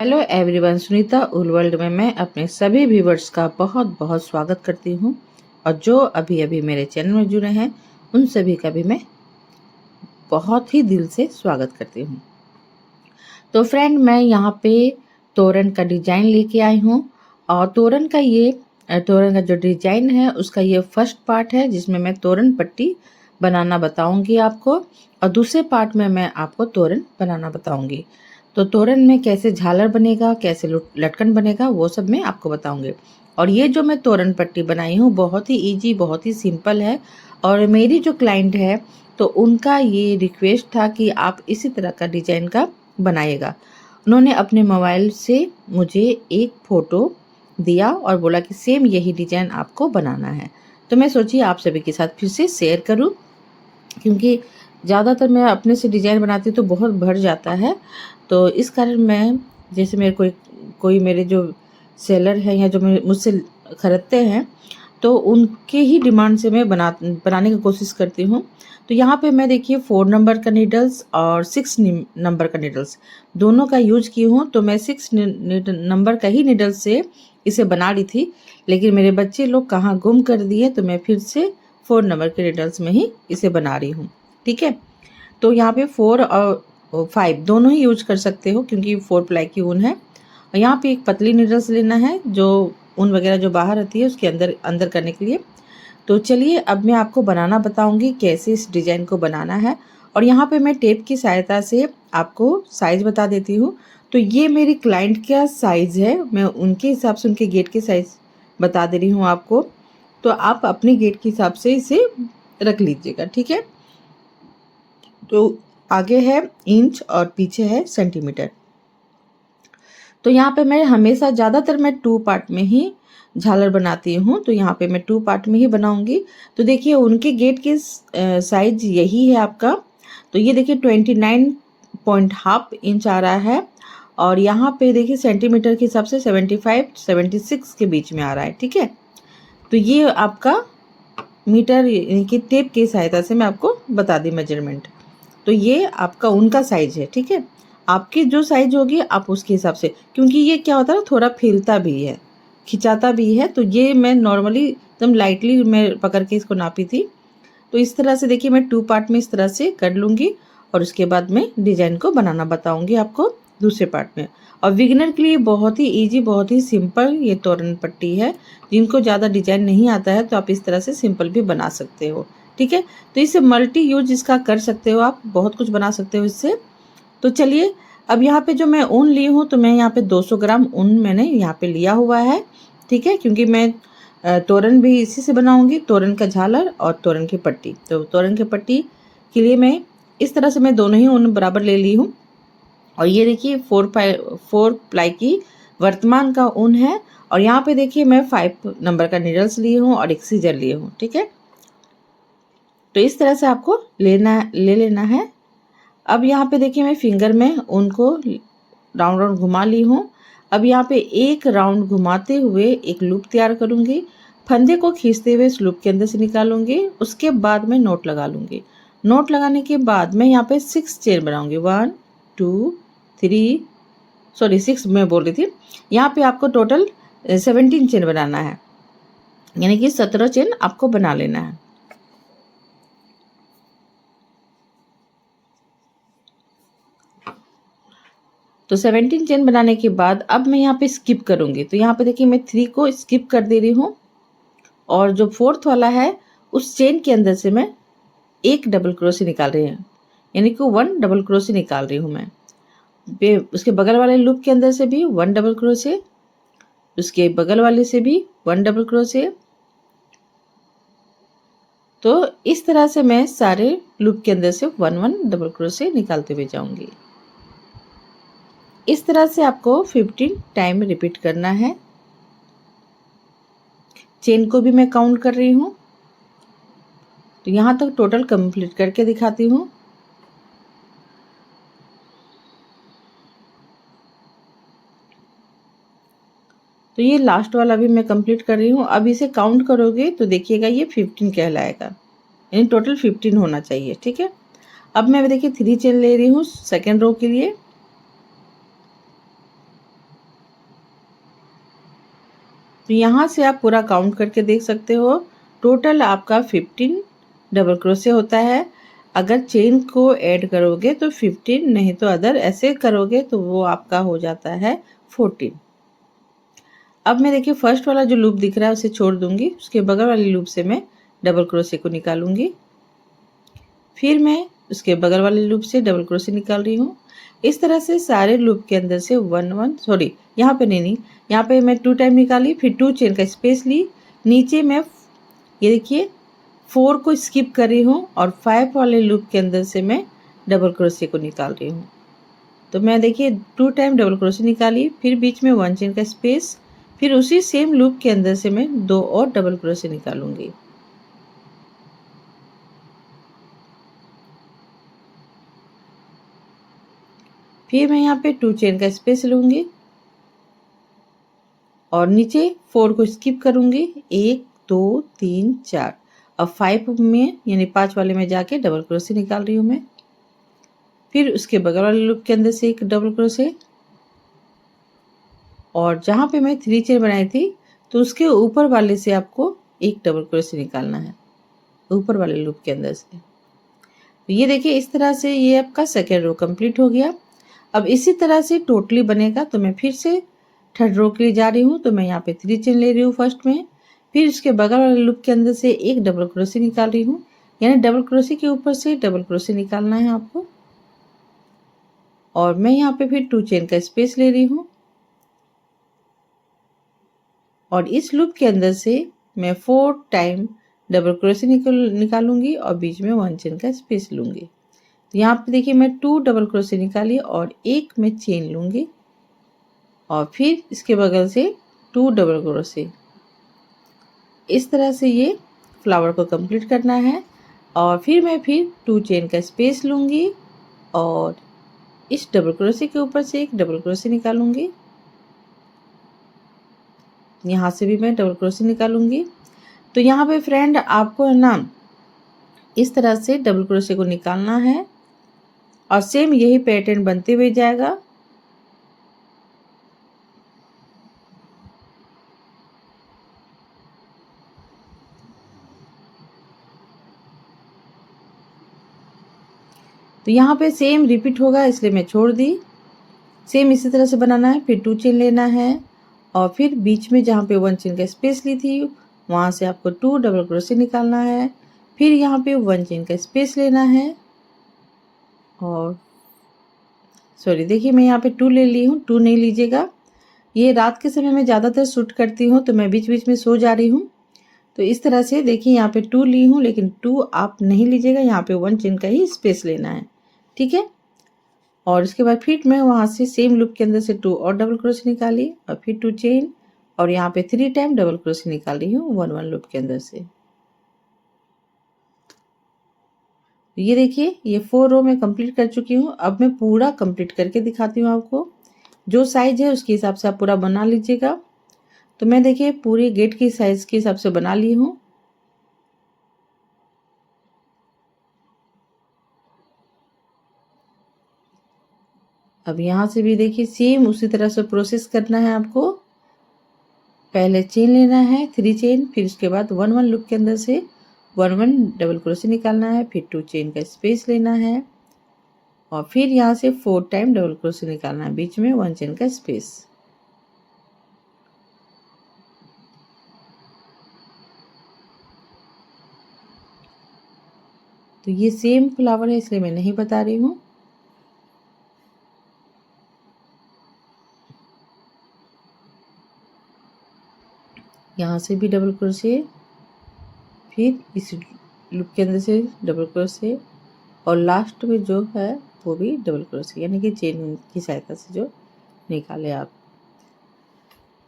Hello everyone, Sunita उल world में मैं अपने सभी व्यूवर्स का बहुत बहुत स्वागत करती हूँ। और जो अभी अभी मेरे चैनल में जुड़े हैं उन सभी का भी मैं बहुत ही दिल से स्वागत करती हूँ। तो फ्रेंड, मैं यहाँ पे तोरण का डिजाइन लेके आई हूँ। और तोरण का जो डिजाइन है उसका ये फर्स्ट पार्ट है, जिसमें मैं तोरण पट्टी बनाना बताऊंगी आपको, और दूसरे पार्ट में मैं आपको तोरण बनाना बताऊंगी। तो तोरण में कैसे झालर बनेगा, कैसे लटकन बनेगा, वो सब मैं आपको बताऊंगी। और ये जो मैं तोरण पट्टी बनाई हूँ बहुत ही इजी, बहुत ही सिंपल है। और मेरी जो क्लाइंट है तो उनका ये रिक्वेस्ट था कि आप इसी तरह का डिजाइन का बनाइएगा। उन्होंने अपने मोबाइल से मुझे एक फ़ोटो दिया और बोला कि सेम यही डिज़ाइन आपको बनाना है। तो मैं सोची आप सभी के साथ फिर से शेयर करूं, क्योंकि ज़्यादातर मैं अपने से डिज़ाइन बनाती तो बहुत भर जाता है। तो इस कारण मैं, जैसे मेरे कोई मेरे जो सेलर हैं या जो मुझसे ख़रीदते हैं, तो उनके ही डिमांड से मैं बनाने की कोशिश करती हूँ। तो यहाँ पे मैं देखिए 4 नंबर का नीडल्स और 6 नंबर का नीडल्स दोनों का यूज की हूँ। तो मैं 6 नंबर का ही नीडल्स से इसे बना रही थी, लेकिन मेरे बच्चे लोग कहाँ गुम कर दिए, तो मैं फिर से 4 नंबर के नीडल्स में ही इसे बना रही हूँ। ठीक है, तो यहाँ पे 4 और 5 दोनों ही यूज कर सकते हो, क्योंकि 4 प्लाई की ऊन है। और यहाँ पे एक पतली नीडल्स लेना है, जो ऊन वगैरह जो बाहर आती है उसके अंदर अंदर करने के लिए। तो चलिए अब मैं आपको बनाना बताऊंगी कैसे इस डिज़ाइन को बनाना है। और यहाँ पे मैं टेप की सहायता से आपको साइज़ बता देती हूँ। तो ये मेरी क्लाइंट का साइज़ है, मैं उनके हिसाब से उनके गेट के साइज़ बता दे रही हूँ आपको। तो आप अपने गेट के हिसाब से इसे रख लीजिएगा। ठीक है, तो आगे है इंच और पीछे है सेंटीमीटर। तो यहाँ पे मैं हमेशा ज़्यादातर मैं 2 पार्ट में ही झालर बनाती हूँ, तो यहाँ पे मैं 2 पार्ट में ही बनाऊंगी। तो देखिए उनके गेट की साइज यही है आपका। तो ये देखिए 29.5 इंच आ रहा है। और यहाँ पे देखिए सेंटीमीटर के हिसाब से 75-76 के बीच में आ रहा है। ठीक है, तो ये आपका मीटर यानी कि टेप की सहायता से मैं आपको बता दी मेजरमेंट। तो ये आपका उनका साइज है। ठीक है, आपकी जो साइज होगी आप उसके हिसाब से, क्योंकि ये क्या होता है ना, थोड़ा फैलता भी है, खिंचाता भी है। तो ये मैं नॉर्मली एकदम लाइटली मैं पकड़ के इसको नापी थी। तो इस तरह से देखिए मैं 2 पार्ट में इस तरह से कर लूँगी, और उसके बाद मैं डिजाइन को बनाना बताऊंगी आपको दूसरे पार्ट में। और बिगिनर के लिए बहुत ही इजी, बहुत ही सिंपल ये तोरण पट्टी है। जिनको ज़्यादा डिजाइन नहीं आता है तो आप इस तरह से सिंपल भी बना सकते हो। ठीक है, तो इसे मल्टी यूज इसका कर सकते हो, आप बहुत कुछ बना सकते हो इससे। तो चलिए अब यहाँ पे जो मैं ऊन ली हूँ, तो मैं यहाँ पे 200 ग्राम ऊन मैंने यहाँ पे लिया हुआ है। ठीक है, क्योंकि मैं तोरण भी इसी से बनाऊंगी, तोरण का झालर और तोरण की पट्टी। तो तोरण की पट्टी के लिए मैं इस तरह से मैं दोनों ही ऊन बराबर ले ली हूँ। और ये देखिए 4 प्लाई की वर्तमान का ऊन है। और यहाँ पे देखिए मैं 5 नंबर का नीडल्स ली हूँ और एक सीजर लिए हूँ। ठीक है, तो इस तरह से आपको ले लेना है। अब यहाँ पे देखिए मैं फिंगर में उनको राउंड राउंड घुमा ली हूँ। अब यहाँ पे एक राउंड घुमाते हुए एक लूप तैयार करूँगी, फंदे को खींचते हुए इस लूप के अंदर से निकालूंगी। उसके बाद मैं नोट लगा लूँगी। नोट लगाने के बाद मैं यहाँ पे 6 चेन बनाऊंगी। 1 2 3 सॉरी 6 मैं बोल रही थी। यहाँ पे आपको टोटल 17 चेन बनाना है, यानी कि 17 चेन आपको बना लेना है। तो 17 चेन बनाने के बाद अब मैं यहाँ पे स्किप करूँगी। तो यहाँ पे देखिए मैं 3 को स्किप कर दे रही हूँ, और जो 4th वाला है उस चेन के अंदर से मैं एक डबल क्रोशे निकाल रही हूँ, यानी कि 1 डबल क्रोशे निकाल रही हूँ मैं। उसके बगल वाले लूप के अंदर से भी 1 डबल क्रोशे, उसके बगल वाले से भी 1 डबल क्रोशे। तो इस तरह से मैं सारे लूप के अंदर से 1 डबल क्रोशे निकालते हुए जाऊंगी। इस तरह से आपको 15 टाइम रिपीट करना है। चेन को भी मैं काउंट कर रही हूँ, तो यहाँ तक टोटल कंप्लीट करके दिखाती हूँ। तो ये लास्ट वाला भी मैं कंप्लीट कर रही हूँ। अब इसे काउंट करोगे तो देखिएगा ये 15 कहलाएगा, यानी टोटल 15 होना चाहिए। ठीक है, अब मैं देखिए 3 चेन ले रही हूँ सेकेंड रो के लिए। तो यहाँ से आप पूरा काउंट करके देख सकते हो। टोटल आपका 15 डबल क्रोशे होता है। अगर चेन को ऐड करोगे तो 15, नहीं तो अदर ऐसे करोगे तो वो आपका हो जाता है 14। अब मैं देखिए फर्स्ट वाला जो लूप दिख रहा है उसे छोड़ दूंगी, उसके बगल वाली लूप से मैं डबल क्रोशे को निकालूंगी। फिर मैं उसके बगल वाले लूप से डबल क्रोशे निकाल रही हूँ। इस तरह से सारे लूप के अंदर से यहाँ पे नहीं, यहाँ पे मैं 2 टाइम निकाली, फिर 2 चेन का स्पेस ली। नीचे मैं ये देखिए 4 को स्किप कर रही हूँ और 5 वाले लूप के अंदर से मैं डबल क्रोशे को निकाल रही हूँ। तो मैं देखिए 2 टाइम डबल क्रोशे निकाली, फिर बीच में 1 चेन का स्पेस, फिर उसी सेम लूप के अंदर से मैं 2 और डबल क्रोशे निकालूंगी। फिर मैं यहाँ पे 2 चेन का स्पेस लूंगी और नीचे 4 को स्किप करूंगी, 1 2 3 4। अब 5 में यानी 5 वाले में जाके डबल क्रोशे निकाल रही हूँ मैं। फिर उसके बगल वाले लूप के अंदर से एक डबल क्रोशे और जहाँ पे मैं 3 चेन बनाई थी तो उसके ऊपर वाले से आपको एक डबल क्रोशे निकालना है, ऊपर वाले लूप के अंदर से। तो ये देखिए इस तरह से ये आपका सेकेंड रो कंप्लीट हो गया। अब इसी तरह से टोटली बनेगा। तो मैं फिर से थर्ड रो के लिए जा रही हूँ। तो मैं यहाँ पे 3 चेन ले रही हूँ फर्स्ट में, फिर इसके बगल वाले लूप के अंदर से एक डबल क्रोशे निकाल रही हूँ, यानी डबल क्रोशे के ऊपर से डबल क्रोशे निकालना है आपको। और मैं यहाँ पे फिर 2 चेन का स्पेस ले रही हूँ और इस लूप के अंदर से मैं 4 टाइम डबल क्रोशे निकालूंगी और बीच में 1 चेन का स्पेस लूंगी। तो यहाँ पे देखिए मैं 2 डबल क्रोशे निकाली और एक मैं चेन लूंगी और फिर इसके बगल से 2 डबल क्रोशे। इस तरह से ये फ्लावर को कंप्लीट करना है। और फिर मैं 2 चेन का स्पेस लूंगी और इस डबल क्रोशे के ऊपर से एक डबल क्रोशे निकालूंगी। यहाँ से भी मैं डबल क्रोशे निकालूंगी। तो यहाँ पे फ्रेंड आपको है ना इस तरह से डबल क्रोशे को निकालना है और सेम यही पैटर्न बनते हुए जाएगा। तो यहाँ पे सेम रिपीट होगा इसलिए मैं छोड़ दी। सेम इसी तरह से बनाना है। फिर 2 चेन लेना है और फिर बीच में जहाँ पे 1 चेन का स्पेस ली थी वहाँ से आपको 2 डबल क्रोशे निकालना है। फिर यहाँ पे 1 चेन का स्पेस लेना है और देखिए मैं यहाँ पे 2 ले ली हूँ, 2 नहीं लीजिएगा। ये रात के समय में ज़्यादातर शूट करती हूँ तो मैं बीच बीच में सो जा रही हूँ। तो इस तरह से देखिए यहाँ पे 2 ली हूँ, लेकिन 2 आप नहीं लीजिएगा, यहाँ पे 1 चेन का ही स्पेस लेना है, ठीक है। और इसके बाद फिर मैं वहाँ से सेम लूप के अंदर से 2 और डबल क्रोशे निकाली और फिर 2 चेन और यहाँ पे 3 टाइम डबल क्रोशे निकाल रही हूँ 1 1 लूप के अंदर से। तो ये देखिए ये 4 रो मैं कंप्लीट कर चुकी हूँ। अब मैं पूरा कंप्लीट करके दिखाती हूँ आपको। जो साइज है उसके हिसाब से आप पूरा बना लीजिएगा। तो मैं देखिए पूरी गेट की साइज के हिसाब से बना ली हूँ। अब यहाँ से भी देखिए सेम उसी तरह से प्रोसेस करना है आपको। पहले चेन लेना है 3 चेन, फिर उसके बाद 1 1 लूप के अंदर से 1 1 डबल क्रोशे निकालना है, फिर 2 चेन का स्पेस लेना है और फिर यहाँ से 4 टाइम डबल क्रोशे निकालना है, बीच में 1 चेन का स्पेस। तो ये सेम फ्लावर है इसलिए मैं नहीं बता रही हूँ। यहाँ से भी डबल क्रोशे, फिर इस लूप के अंदर से डबल क्रोशे और लास्ट में जो है वो भी डबल क्रोशे, यानी कि चेन की सहायता से जो निकाले आप।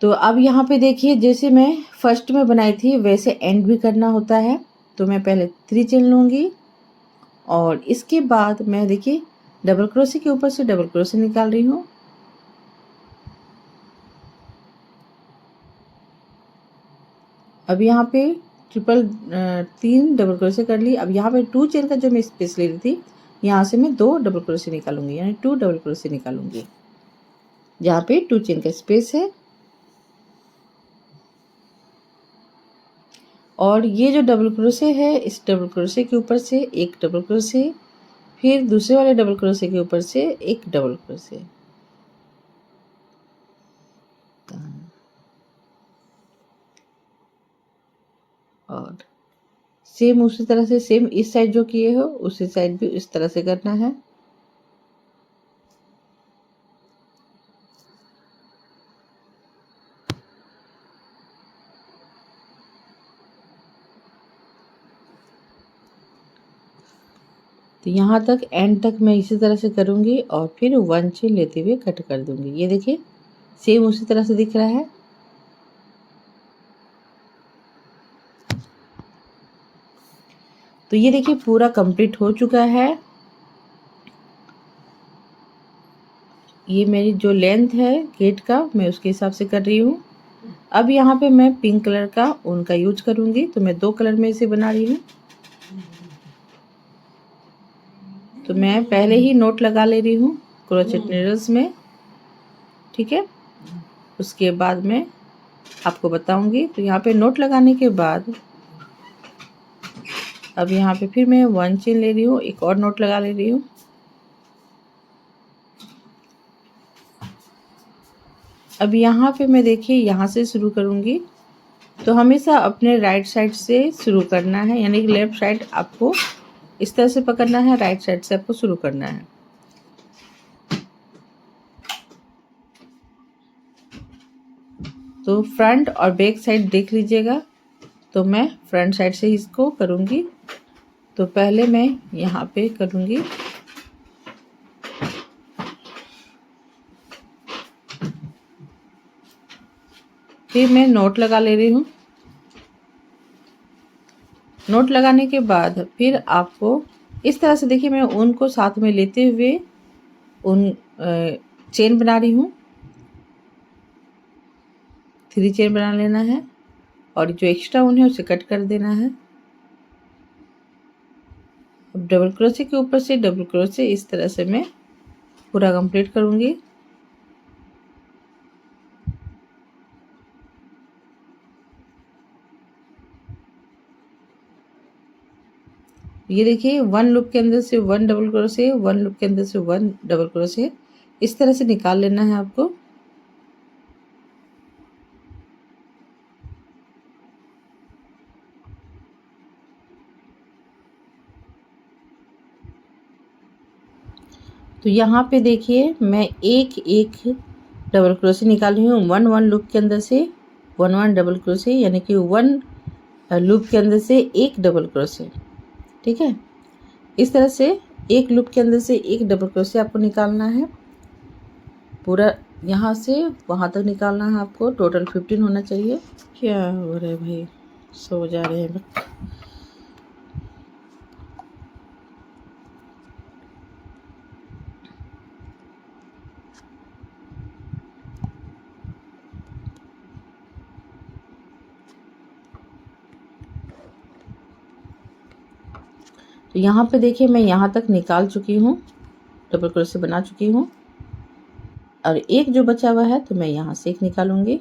तो अब यहाँ पे देखिए जैसे मैं फर्स्ट में बनाई थी वैसे एंड भी करना होता है। तो मैं पहले 3 चेन लूँगी और इसके बाद मैं देखिए डबल क्रोशे के ऊपर से डबल क्रोशे निकाल रही हूँ। अब यहाँ पे 3 डबल क्रोशे कर ली। अब यहाँ पे 2 चेन का जो मैं स्पेस ले रही थी यहाँ से मैं 2 डबल क्रोशे निकालूंगी, यानी 2 डबल क्रोशे निकालूंगी जहाँ पे 2 चेन का स्पेस है। और ये जो डबल क्रोशे है, इस डबल क्रोशे के ऊपर से एक डबल क्रोशे, फिर दूसरे वाले डबल क्रोशे के ऊपर से एक डबल क्रोशे, और सेम उसी तरह से सेम इस साइड जो किए हो उसी साइड भी इस तरह से करना है। तो यहाँ तक एंड तक मैं इसी तरह से करूँगी और फिर 1 चेन लेते हुए कट कर दूँगी। ये देखिए सेम उसी तरह से दिख रहा है। तो ये देखिए पूरा कंप्लीट हो चुका है। ये मेरी जो लेंथ है गेट का मैं उसके हिसाब से कर रही हूँ। अब यहाँ पे मैं पिंक कलर का ऊन का यूज करूँगी, तो मैं 2 कलर में इसे बना रही हूँ। तो मैं पहले ही नोट लगा ले रही हूँ क्रोचेट नीडल्स में, ठीक है। उसके बाद मैं आपको बताऊंगी। तो यहाँ पे नोट लगाने के बाद अब यहाँ पे फिर मैं 1 चेन ले रही हूँ, एक और नोट लगा ले रही हूँ। अब यहाँ पे मैं देखिए यहाँ से शुरू करूँगी। तो हमेशा अपने राइट साइड से शुरू करना है, यानी कि लेफ्ट साइड आपको इस तरह से पकड़ना है, राइट साइड से आपको शुरू करना है। तो फ्रंट और बैक साइड देख लीजिएगा। तो मैं फ्रंट साइड से इसको करूँगी। तो पहले मैं यहाँ पे करूँगी, फिर मैं नोट लगा ले रही हूँ। नोट लगाने के बाद फिर आपको इस तरह से देखिए मैं ऊन को साथ में लेते हुए ऊन चेन बना रही हूँ। 3 चेन बना लेना है और जो एक्स्ट्रा ऊन है उसे कट कर देना है। अब डबल क्रोशे के ऊपर से डबल क्रोशे इस तरह से मैं पूरा कंप्लीट करूँगी। ये देखिए 1 लूप के अंदर से 1 डबल क्रोशे, 1 लूप के अंदर से 1 डबल क्रोशे, इस तरह से निकाल लेना है आपको। तो यहाँ पे देखिए मैं एक एक डबल क्रोशे निकाली हूँ। 1 लूप के अंदर से 1 डबल क्रोशे, यानी कि 1 लूप के अंदर से एक डबल क्रोशे, ठीक है। इस तरह से एक लूप के अंदर से एक डबल क्रोशे आपको निकालना है। पूरा यहाँ से वहाँ तक निकालना है आपको। टोटल 15 होना चाहिए। क्या हो रहा है भाई, सो जा रहे हैं। तो यहाँ पे देखिए मैं यहाँ तक निकाल चुकी हूँ, डबल क्रोशे बना चुकी हूँ। और एक जो बचा हुआ है तो मैं यहाँ से एक निकालूंगी।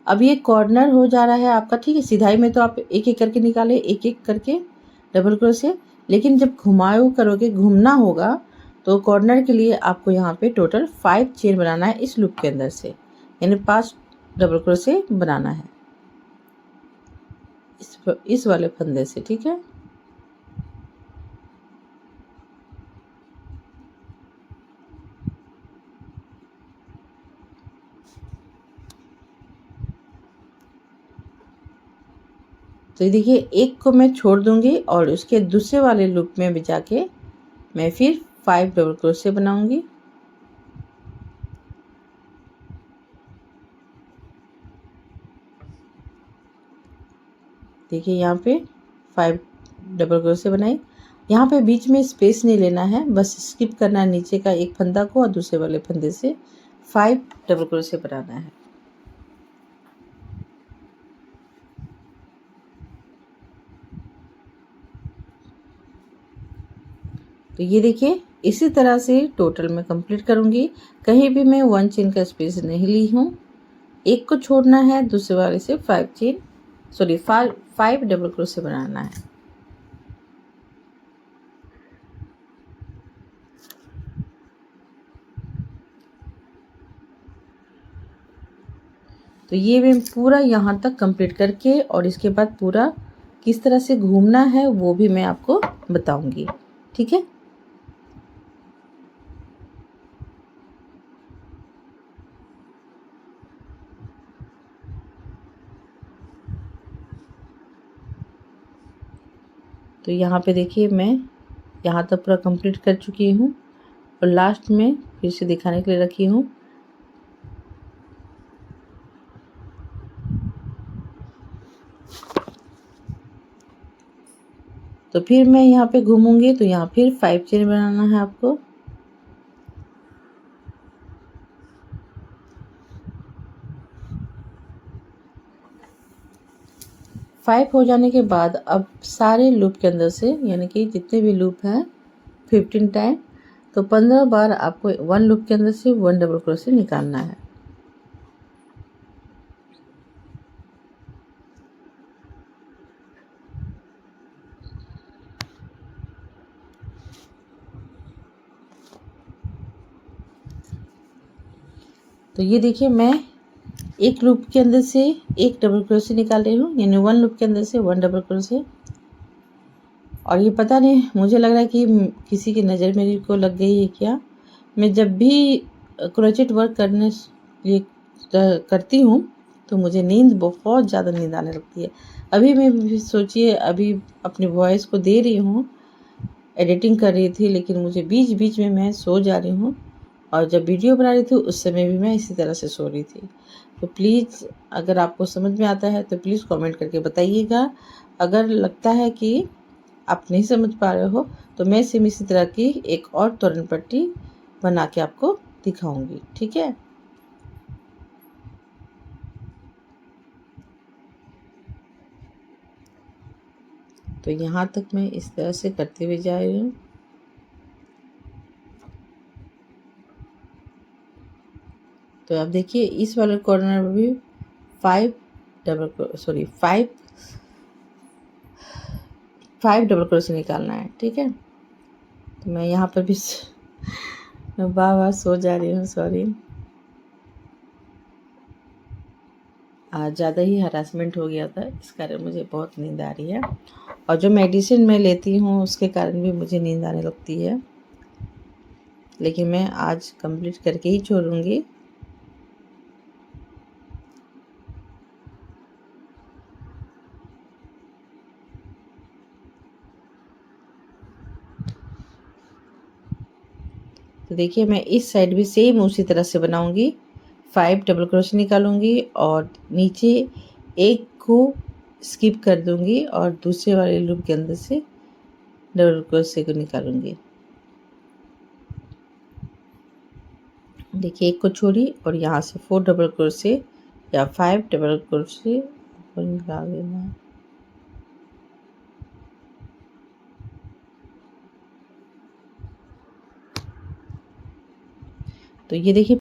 अब ये कॉर्नर हो जा रहा है आपका, ठीक है। सिधाई में तो आप एक एक करके निकाले, एक एक करके डबल क्रोशे, लेकिन जब घुमाऊ करोगे, घूमना होगा, तो कॉर्नर के लिए आपको यहाँ पे टोटल 5 चेन बनाना है इस लूप के अंदर से, यानी 5 डबल क्रोशे बनाना है इस वाले फंदे से, ठीक है। तो देखिए एक को मैं छोड़ दूंगी और उसके दूसरे वाले लूप में भी जाके मैं फिर 5 डबल क्रोशे बनाऊंगी। देखिए यहाँ पे 5 डबल क्रोशे बनाई। यहाँ पे बीच में स्पेस नहीं लेना है, बस स्किप करना है नीचे का एक फंदा को और दूसरे वाले फंदे से 5 डबल क्रोशे बनाना है। तो ये देखिए इसी तरह से टोटल मैं कंप्लीट करूँगी। कहीं भी मैं 1 चेन का स्पेस नहीं ली हूँ। एक को छोड़ना है, दूसरे वाले से 5 चेन सॉरी 5 डबल क्रोशे बनाना है। तो ये मैं पूरा यहाँ तक कंप्लीट करके और इसके बाद पूरा किस तरह से घूमना है वो भी मैं आपको बताऊंगी, ठीक है। तो यहाँ पे देखिए मैं यहाँ तक पूरा कंप्लीट कर चुकी हूँ और लास्ट में फिर से दिखाने के लिए रखी हूँ। तो फिर मैं यहाँ पे घूमूंगी तो यहाँ फिर 5 चेन बनाना है आपको। फाइव हो जाने के बाद अब सारे लूप के अंदर से यानी कि जितने भी लूप हैं 15 टाइम, तो 15 बार आपको 1 लूप के अंदर से 1 डबल क्रोशे निकालना है। तो ये देखिए मैं एक लूप के अंदर से एक डबल क्रोशे निकाल रही हूँ, यानी 1 लूप के अंदर से 1 डबल क्रोशे। और ये पता नहीं, मुझे लग रहा है कि किसी की नज़र मेरी को लग गई है क्या। मैं जब भी क्रोचेट वर्क करने लिए करती हूँ तो मुझे नींद, बहुत ज़्यादा नींद आने लगती है। अभी मैं भी सोचिए, अभी अपनी वॉइस को दे रही हूँ, एडिटिंग कर रही थी, लेकिन मुझे बीच बीच में मैं सो जा रही हूँ। और जब वीडियो बना रही थी उस समय भी मैं इसी तरह से सो रही थी। तो प्लीज़ अगर आपको समझ में आता है तो प्लीज़ कमेंट करके बताइएगा। अगर लगता है कि आप नहीं समझ पा रहे हो तो मैं सेम इसी तरह की एक और तोरण पट्टी बना के आपको दिखाऊंगी, ठीक है। तो यहाँ तक मैं इस तरह से करते हुए जा रही हूँ। तो आप देखिए इस वाले कॉर्नर में भी 5 डबल क्रोशे निकालना है, ठीक है। तो मैं यहाँ पर भी मैं बार बार सो जा रही हूँ, सॉरी। आज ज़्यादा ही हरासमेंट हो गया था, इस कारण मुझे बहुत नींद आ रही है। और जो मेडिसिन मैं लेती हूँ उसके कारण भी मुझे नींद आने लगती है, लेकिन मैं आज कंप्लीट करके ही छोड़ूंगी। तो देखिए मैं इस साइड भी सेम उसी तरह से बनाऊंगी। 5 डबल क्रोशे निकालूंगी और नीचे एक को स्किप कर दूंगी और दूसरे वाले लूप के अंदर से डबल क्रोशे को निकालूंगी। देखिए एक को छोड़ी और यहाँ से 4 डबल क्रोशे या 5 डबल क्रोशे निकाल देना है। तो ये देखिए